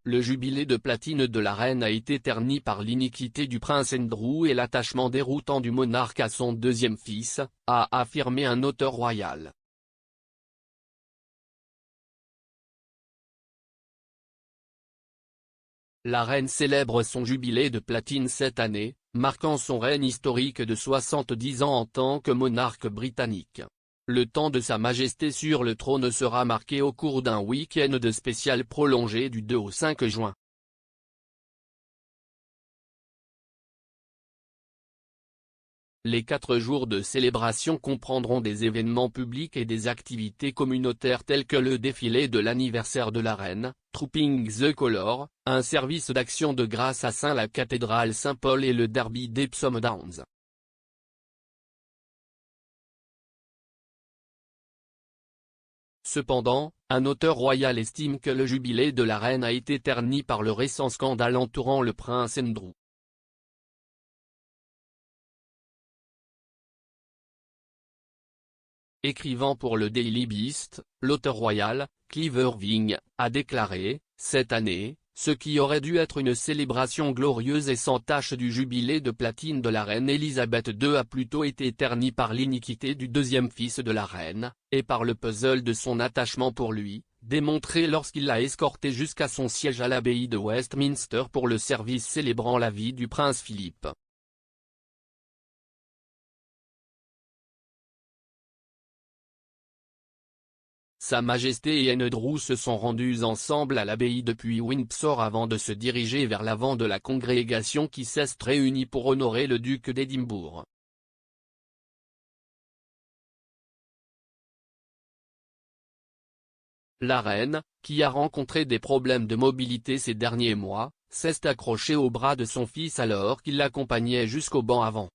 Le jubilé de platine de la reine a été terni par l'iniquité du prince Andrew et l'attachement déroutant du monarque à son deuxième fils, a affirmé un auteur royal. La reine célèbre son jubilé de platine cette année, marquant son règne historique de 70 ans en tant que monarque britannique. Le temps de Sa Majesté sur le trône sera marqué au cours d'un week-end de spécial prolongé du 2 au 5 juin. Les 4 jours de célébration comprendront des événements publics et des activités communautaires telles que le défilé de l'anniversaire de la reine, Trooping the Colour, un service d'action de grâce à la cathédrale Saint-Paul et le derby d'Epsom Downs. Cependant, un auteur royal estime que le jubilé de la reine a été terni par le récent scandale entourant le prince Andrew. Écrivant pour le Daily Beast, l'auteur royal, Clive Irving, a déclaré, cette année, ce qui aurait dû être une célébration glorieuse et sans tache du jubilé de platine de la reine Elisabeth II a plutôt été terni par l'iniquité du deuxième fils de la reine, et par le puzzle de son attachement pour lui, démontré lorsqu'il l'a escorté jusqu'à son siège à l'abbaye de Westminster pour le service célébrant la vie du prince Philippe. Sa Majesté et Andrew se sont rendus ensemble à l'abbaye depuis Windsor avant de se diriger vers l'avant de la congrégation qui s'est réunie pour honorer le duc d'Édimbourg. La reine, qui a rencontré des problèmes de mobilité ces derniers mois, s'est accrochée au bras de son fils alors qu'il l'accompagnait jusqu'au banc avant.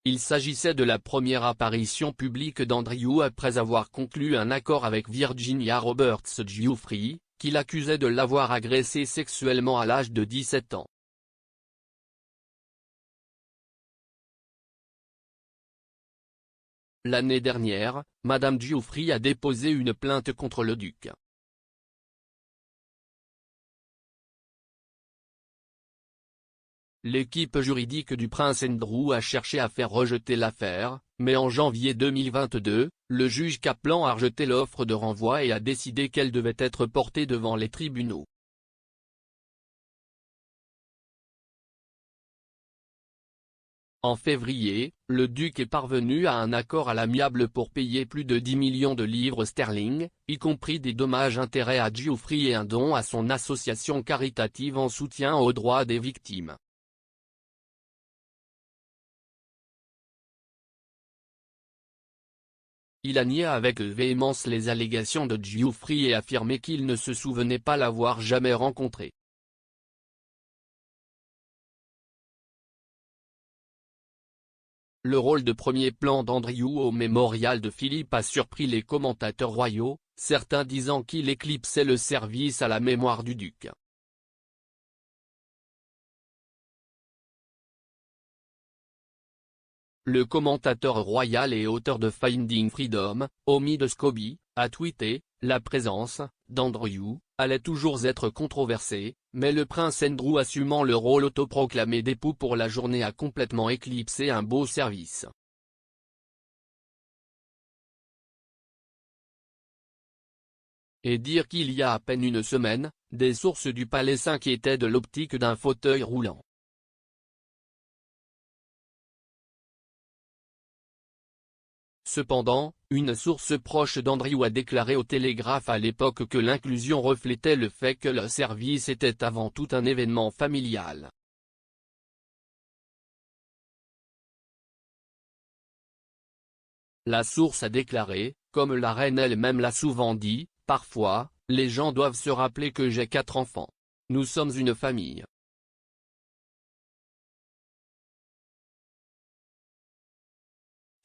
Il s'agissait de la première apparition publique d'Andrew après avoir conclu un accord avec Virginia Roberts Giuffre, qui l'accusait de l'avoir agressée sexuellement à l'âge de 17 ans. L'année dernière, Madame Giuffre a déposé une plainte contre le duc. L'équipe juridique du prince Andrew a cherché à faire rejeter l'affaire, mais en janvier 2022, le juge Kaplan a rejeté l'offre de renvoi et a décidé qu'elle devait être portée devant les tribunaux. En février, le duc est parvenu à un accord à l'amiable pour payer plus de 10 millions de livres sterling, y compris des dommages-intérêts à Giuffre et un don à son association caritative en soutien aux droits des victimes. Il a nié avec véhémence les allégations de Giuffre et affirmé qu'il ne se souvenait pas l'avoir jamais rencontré. Le rôle de premier plan d'Andrew au mémorial de Philippe a surpris les commentateurs royaux, certains disant qu'il éclipsait le service à la mémoire du duc. Le commentateur royal et auteur de Finding Freedom, Omid Scobie, a tweeté « La présence d'Andrew allait toujours être controversée, mais le prince Andrew assumant le rôle autoproclamé d'époux pour la journée a complètement éclipsé un beau service. » Et dire qu'il y a à peine une semaine, des sources du palais s'inquiétaient de l'optique d'un fauteuil roulant. Cependant, une source proche d'Andrew a déclaré au Télégraphe à l'époque que l'inclusion reflétait le fait que le service était avant tout un événement familial. La source a déclaré, comme la reine elle-même l'a souvent dit, « Parfois, les gens doivent se rappeler que j'ai 4 enfants. Nous sommes une famille. »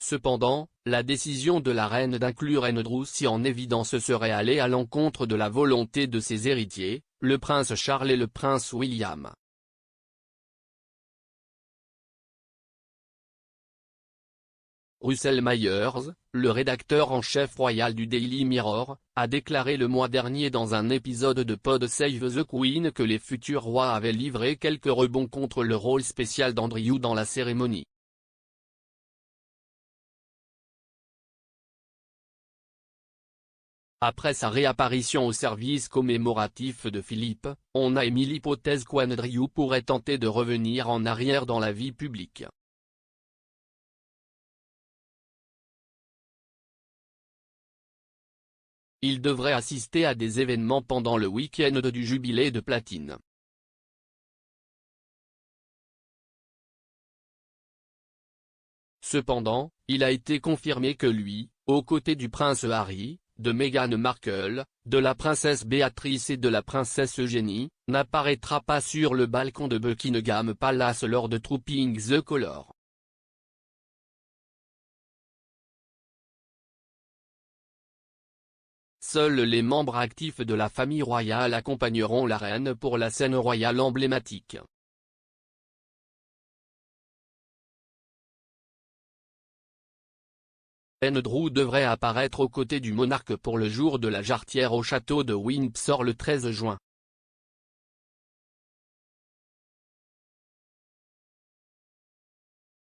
Cependant, la décision de la reine d'inclure Andrew si en évidence serait allée à l'encontre de la volonté de ses héritiers, le prince Charles et le prince William. Russell Myers, le rédacteur en chef royal du Daily Mirror, a déclaré le mois dernier dans un épisode de Pod Save the Queen que les futurs rois avaient livré quelques rebonds contre le rôle spécial d'Andrew dans la cérémonie. Après sa réapparition au service commémoratif de Philippe, on a émis l'hypothèse qu'Andrew pourrait tenter de revenir en arrière dans la vie publique. Il devrait assister à des événements pendant le week-end du jubilé de platine. Cependant, il a été confirmé que lui, aux côtés du prince Harry, de Meghan Markle, de la princesse Béatrice et de la princesse Eugénie, n'apparaîtra pas sur le balcon de Buckingham Palace lors de Trooping the Colour. Seuls les membres actifs de la famille royale accompagneront la reine pour la scène royale emblématique. Andrew devrait apparaître aux côtés du monarque pour le jour de la jarretière au château de Windsor le 13 juin.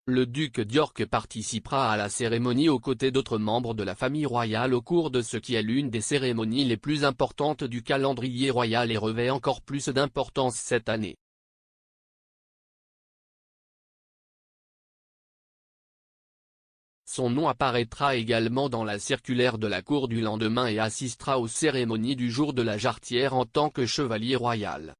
Le duc d'York participera à la cérémonie aux côtés d'autres membres de la famille royale au cours de ce qui est l'une des cérémonies les plus importantes du calendrier royal et revêt encore plus d'importance cette année. Son nom apparaîtra également dans la circulaire de la cour du lendemain et assistera aux cérémonies du jour de la jarretière en tant que chevalier royal.